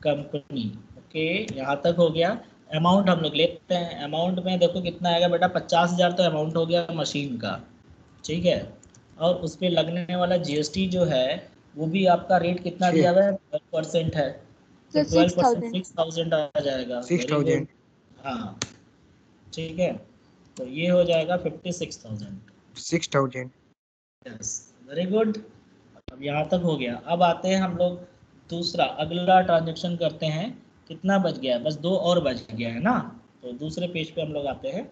कंपनी। ओके, यहाँ तक हो गया। अमाउंट हम लोग लेते हैं। अमाउंट में देखो कितना आएगा बेटा? 50,000 तो अमाउंट हो गया मशीन का। ठीक है, और उस पर लगने वाला जीएसटी जो है वो भी आपका रेट कितना दिया हुआ है? 12% है, तो सर 12% 6000। 6,000 आ जाएगा। वेरी 6000। गुड। हाँ, ठीक है, तो ये हो जाएगा 56,000। 6000। Yes, very good. अब यहाँ तक हो गया। अब आते हैं हम लोग दूसरा अगला ट्रांजेक्शन करते हैं। कितना बच गया है? बस 2 और बच गया है ना, तो दूसरे पेज पे हम लोग आते हैं।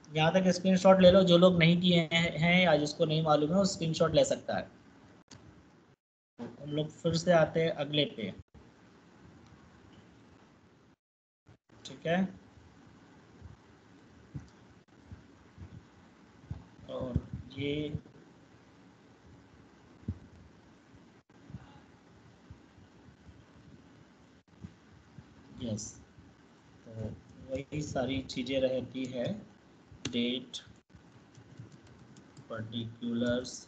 यहाँ तक स्क्रीनशॉट ले लो, जो लोग नहीं किए हैं या जिसको नहीं मालूम है वो स्क्रीनशॉट ले सकता है। हम लोग फिर से आते हैं अगले पे। ठीक है, और ये यस, तो वही सारी चीज़ें रहती है। Date, particulars,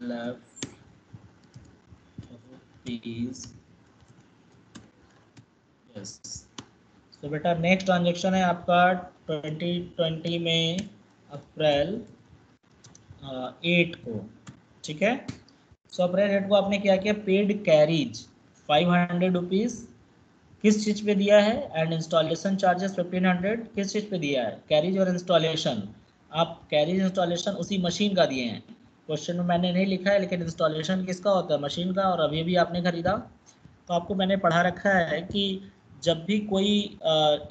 left, rupees. Yes, तो बेटा नेक्स्ट ट्रांजेक्शन है आपका 2020 में अप्रैल 8 को। ठीक है, सो अप्रैल 8 को आपने क्या किया? पेड कैरीज 500 रुपीज़ किस चीज़ पे दिया है? एंड इंस्टॉलेशन चार्जेस 1500 किस चीज़ पे दिया है? कैरीज और इंस्टॉलेशन। आप कैरीज इंस्टॉलेशन उसी मशीन का दिए हैं। क्वेश्चन में मैंने नहीं लिखा है, लेकिन इंस्टॉलेशन किसका होता है? मशीन का, और अभी भी आपने खरीदा। तो आपको मैंने पढ़ा रखा है कि जब भी कोई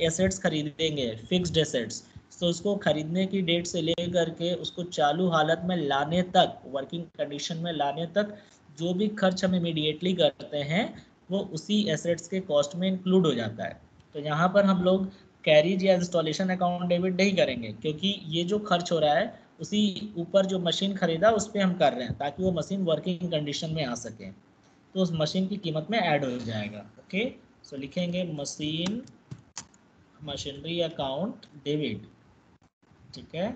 एसेट्स खरीदेंगे, फिक्स्ड एसेट्स, तो उसको खरीदने की डेट से लेकर के उसको चालू हालत में लाने तक, वर्किंग कंडीशन में लाने तक, जो भी खर्च हम इमीडिएटली करते हैं वो उसी एसेट्स के कॉस्ट में इंक्लूड हो जाता है। तो यहाँ पर हम लोग कैरीज या इंस्टॉलेशन अकाउंट डेबिट नहीं करेंगे, क्योंकि ये जो खर्च हो रहा है उसी ऊपर जो मशीन खरीदा उस पर हम कर रहे हैं, ताकि वो मशीन वर्किंग कंडीशन में आ सके, तो उस मशीन की कीमत में ऐड हो जाएगा। ओके, सो लिखेंगे मशीनरी अकाउंट डेबिट। ठीक है,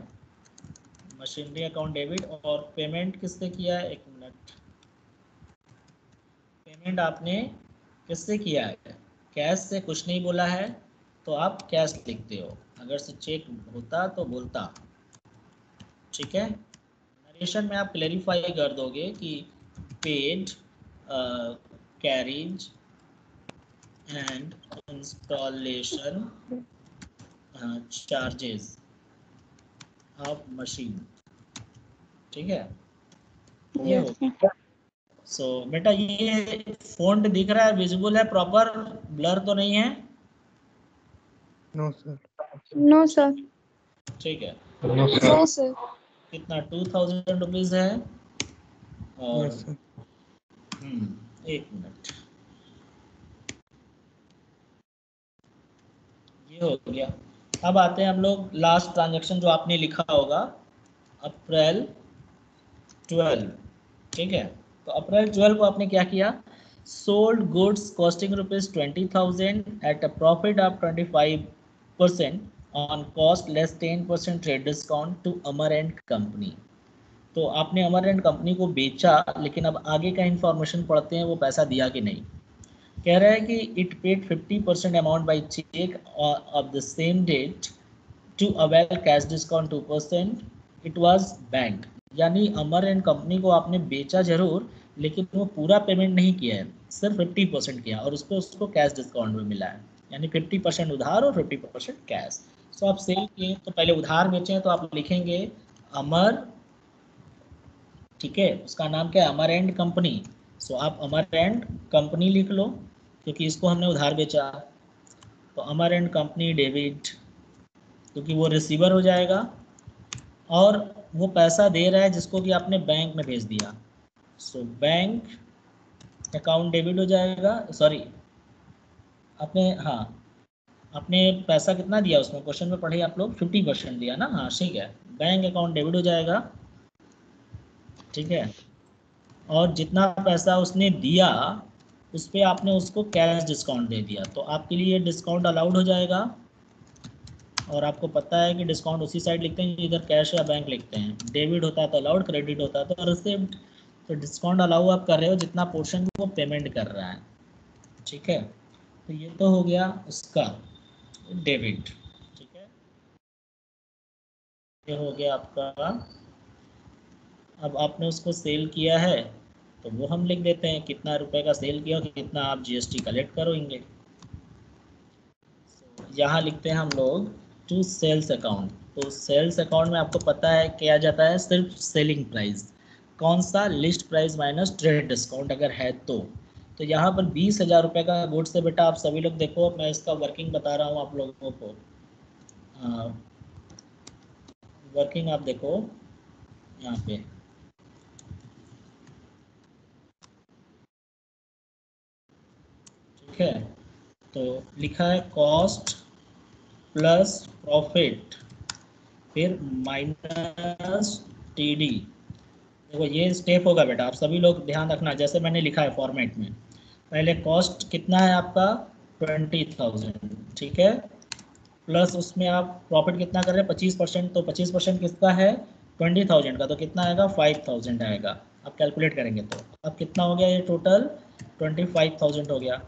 मशीनरी अकाउंट डेबिट। और पेमेंट किससे किया है? एक मिनट, पेमेंट आपने किससे किया है? कैश से। कुछ नहीं बोला है तो आप कैश लिखते हो, अगर से चेक होता तो बोलता। ठीक है, नरेशन में आप क्लेरिफाई कर दोगे कि paid carriage and installation charges of machine. ठीक है, ये Yes, हो। sir. सो बेटा ये फॉन्ट दिख रहा है, विजिबल है, प्रॉपर ब्लर तो नहीं है? No, sir. No, sir. ठीक है, No, sir. No, sir. कितना 2000 रुपीज है। और Yes, sir. एक मिनट, ये हो गया। अब आते हैं हम लोग लास्ट ट्रांजैक्शन जो आपने लिखा होगा, अप्रैल 12। ठीक है, तो अप्रैल 12 को आपने क्या किया, sold goods costing ₹20,000 at a profit of 25% on cost less 10% trade discount to Amar and company. तो आपने अमर एंड कंपनी को बेचा, लेकिन अब आगे का इंफॉर्मेशन पढ़ते हैं वो पैसा दिया कि नहीं। कह रहा है कि it paid 50% amount by cheque of the same date to avail cash discount 2%, it was bank. यानी अमर एंड कंपनी को आपने बेचा जरूर, लेकिन वो पूरा पेमेंट नहीं किया है, सिर्फ 50% किया, और उसको उसको कैश डिस्काउंट में मिला है। यानी 50% उधार और 50% कैश। सो आप सेल किए तो पहले उधार बेचे, तो आप लिखेंगे अमर, ठीक है, उसका नाम क्या है, अमर एंड कंपनी। सो आप अमर एंड कंपनी लिख लो, क्योंकि इसको हमने उधार बेचा। तो अमर एंड कंपनी डेबिट, क्योंकि वो रिसीवर हो जाएगा, और वो पैसा दे रहा है जिसको कि आपने बैंक में भेज दिया। सो बैंक अकाउंट डेबिट हो जाएगा। सॉरी, आपने, हाँ, आपने पैसा कितना दिया उसमें, क्वेश्चन में पढ़े आप लोग, 50% दिया ना। हाँ ठीक है, बैंक अकाउंट डेबिट हो जाएगा। ठीक है, और जितना पैसा उसने दिया उस पर आपने उसको कैश डिस्काउंट दे दिया, तो आपके लिए डिस्काउंट अलाउड हो जाएगा। और आपको पता है कि डिस्काउंट उसी साइड लिखते हैं इधर कैश या बैंक लिखते हैं। डेबिट होता है तो अलाउड, क्रेडिट होता है तो रिसिव्ड। तो डिस्काउंट अलाउ आप कर रहे हो जितना पोर्शन वो पेमेंट कर रहा है। ठीक है, तो ये तो हो गया उसका डेबिट। ठीक है, ये हो गया आपका। अब आपने उसको सेल किया है, तो वो हम लिख देते हैं कितना रुपए का सेल किया, कितना आप जीएसटी कलेक्ट करोगे। यहाँ लिखते हैं हम लोग टू सेल्स अकाउंट। तो सेल्स अकाउंट में आपको पता है क्या जाता है, सिर्फ सेलिंग प्राइस। कौन सा, list price minus trade discount अगर है तो यहाँ पर 20,000 रुपये का गुड्स है बेटा। आप सभी लोग देखो, मैं इसका वर्किंग बता रहा हूँ आप लोगों को। वर्किंग आप देखो यहाँ पे, ठीक है। तो लिखा है कॉस्ट प्लस प्रॉफिट फिर माइनस टीडी। देखो ये स्टेप होगा बेटा, आप सभी लोग ध्यान रखना, जैसे मैंने लिखा है फॉर्मेट में। पहले कॉस्ट कितना है आपका, 20,000, ठीक है, प्लस उसमें आप प्रॉफिट कितना कर रहे हैं, 25%। तो 25% किसका है, 20,000 का, तो कितना आएगा, 5,000 आएगा। आप कैलकुलेट करेंगे तो अब कितना हो गया, ये टोटल 25,000 हो गया।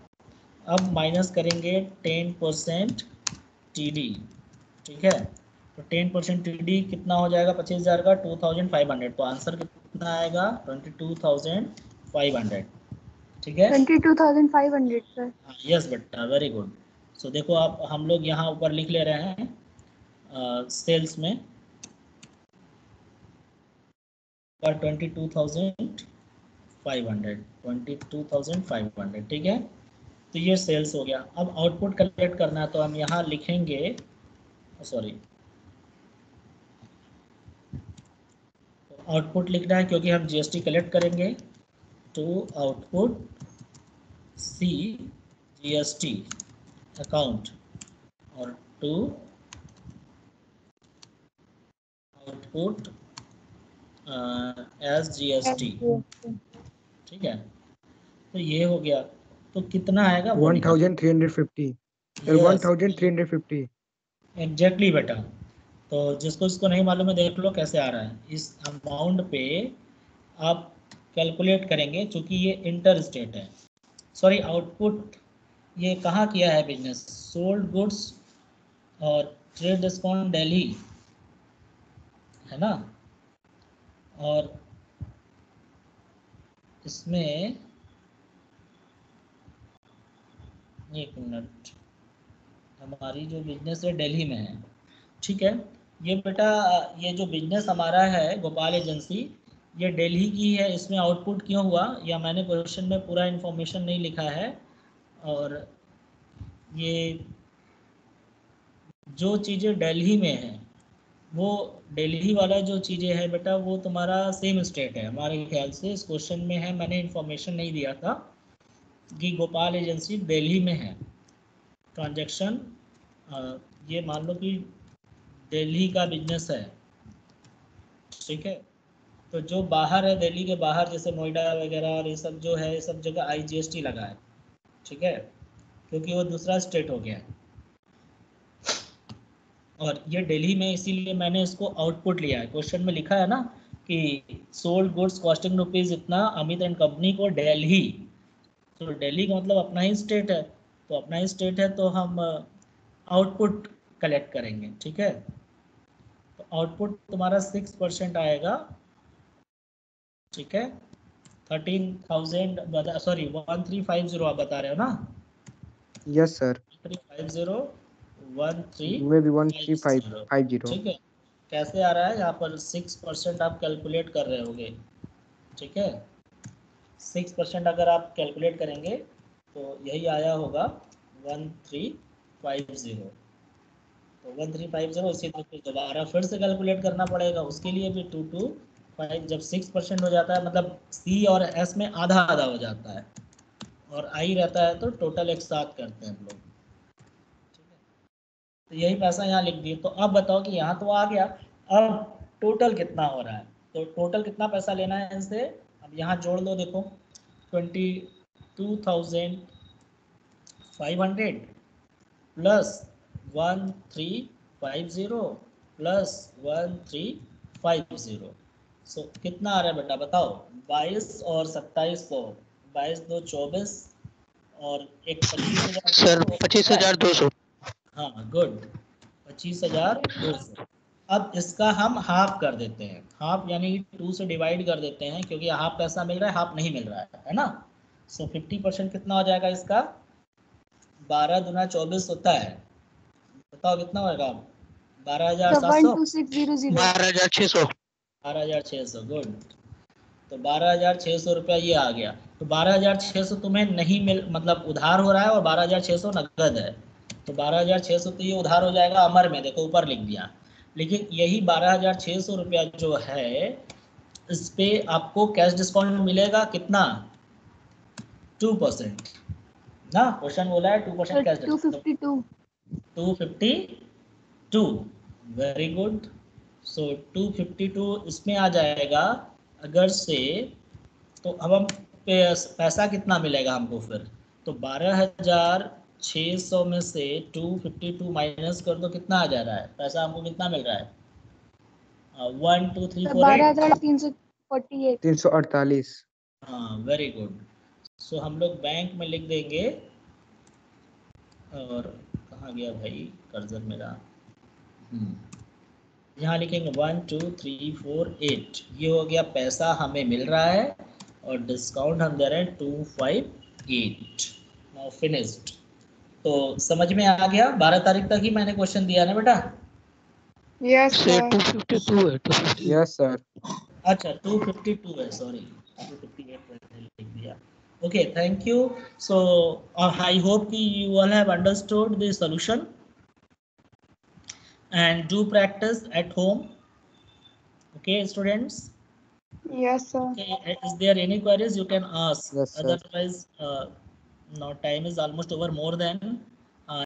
अब माइनस करेंगे 10% टीडी, ठीक है। तो 10% टीडी कितना हो जाएगा 25,000 का, 2,500। तो आंसर कितना आएगा, 22,500। ठीक है, 22,500, sir. यस बेटा, वेरी गुड। सो देखो आप, हम लोग यहाँ ऊपर लिख ले रहे हैं सेल्स में पर 22,500, ठीक है। तो ये सेल्स हो गया। अब आउटपुट कलेक्ट करना है, तो हम यहाँ लिखेंगे, सॉरी, आउटपुट लिखना है क्योंकि हम जीएसटी कलेक्ट करेंगे। To output C GST account और टू आउटपुट एज जीएसटी, ठीक है। तो ये हो गया, तो कितना आएगा वो 1,350. Sir, 1,350. एग्जैक्टली बेटा। तो जिसको इसको नहीं मालूम है देख लो कैसे आ रहा है। इस अमाउंट पे आप कैलकुलेट करेंगे, चूंकि ये इंटर स्टेट है, सॉरी आउटपुट, ये कहाँ किया है बिजनेस, सोल्ड गुड्स और ट्रेड डिस्काउंट दिल्ली है ना, और इसमें एक मिनट, हमारी जो बिजनेस है दिल्ली में है, ठीक है। ये बेटा ये जो बिजनेस हमारा है गोपाल एजेंसी, ये दिल्ली की है। इसमें आउटपुट क्यों हुआ, या मैंने क्वेश्चन में पूरा इन्फॉर्मेशन नहीं लिखा है। और ये जो चीज़ें दिल्ली में है, वो दिल्ली वाला जो चीज़ें है बेटा, वो तुम्हारा सेम स्टेट है हमारे ख्याल से। इस क्वेश्चन में है, मैंने इन्फॉर्मेशन नहीं दिया था कि गोपाल एजेंसी दिल्ली में है। ट्रांजैक्शन ये मान लो कि दिल्ली का बिजनेस है, ठीक है। तो जो बाहर है, दिल्ली के बाहर, जैसे नोएडा वगैरह और ये सब जो है, ये सब जगह IGST लगा है, ठीक है, क्योंकि वो दूसरा स्टेट हो गया है। और ये दिल्ली में, इसीलिए मैंने इसको आउटपुट लिया है। क्वेश्चन में लिखा है ना कि सोल्ड गुड्स कॉस्टिंग रुपीज़ इतना अमित एंड कंपनी को दिल्ली, तो दिल्ली का मतलब अपना ही स्टेट है, तो अपना ही स्टेट है तो हम आउटपुट कलेक्ट करेंगे, ठीक है। तो आउटपुट तुम्हारा 6% आएगा, ठीक है। 13,000 सॉरी 1350 आप बता रहे हो ना? Yes, sir. 1350 Maybe 13550. ठीक है। कैसे आ रहा है यहाँ पर? 6% आप कैलकुलेट कर रहे होगे, ठीक है। 6% अगर आप कैलकुलेट करेंगे तो यही आया होगा 1350। तो 1350 इसी तरह दोबारा फिर से कैलकुलेट करना पड़ेगा, उसके लिए भी 225। जब 6% हो जाता है, मतलब C और S में आधा आधा हो जाता है और I रहता है, तो टोटल एक साथ करते हैं हम लोग, ठीक है। तो यही पैसा यहाँ लिख दिए। तो अब बताओ कि यहाँ तो आ गया, अब टोटल कितना हो रहा है, तो टोटल कितना पैसा लेना है इनसे। अब यहाँ जोड़ लो, देखो 22,500 प्लस 1350 प्लस 1350, सो कितना आ रहा है बेटा बताओ? 22 और 27 को 22 2 24 और एक 25,000 सर 25,200। हाँ गुड, 25,200। अब इसका हम हाफ कर देते हैं, हाफ यानी 2 से डिवाइड कर देते हैं, क्योंकि हाफ पैसा मिल रहा है, हाफ नहीं मिल रहा है ना। सो 50% कितना हो जाएगा इसका? 12 दूना 24 होता है, बताओ कितना होगा? 12,700, 12600. 12,600। 12,600 गुड। तो 12,600 रुपया ये आ गया। तो 12,600 तुम्हें नहीं मिल, मतलब उधार हो रहा है, और 12,600 नकद है। तो 12,600 तो ये उधार हो जाएगा अमर में, देखो ऊपर लिख दिया। लेकिन यही 12,600 रुपया जो है, इस पे आपको कैश डिस्काउंट मिलेगा कितना? 2% ना, क्वेश्चन बोला है 2% cash discount. 252. 252, very good. So 252 इसमें आ जाएगा अगर से, तो अब हम पैसा कितना मिलेगा हमको फिर? तो 12,600 में से 252 माइनस कर दो, कितना आ जा रहा है पैसा हमको? कितना मिल रहा है? 1 2 3 4 8 12,348. 348. हाँ वेरी गुड। सो हम लोग बैंक में लिख देंगे, और कहाँ गया भाई कर्जर मेरा? यहाँ लिखेंगे 1 2 3 4 8, ये हो गया पैसा हमें मिल रहा है, और डिस्काउंट हम दे रहे हैं 258। Now finished. तो समझ में आ गया? 12 तारीख तक ही मैंने क्वेश्चन दिया ना बेटा? Yes, sir sir. 252 है, 252। Yes, sir. अच्छा 252 है, सॉरी 258 मैंने लिख दिया। Okay thank you. So I hope कि you all have understood the solution and do practice at home. Okay students? Yes, sir. Okay, is there any queries you can ask? Yes, sir. Otherwise now time is almost over, more than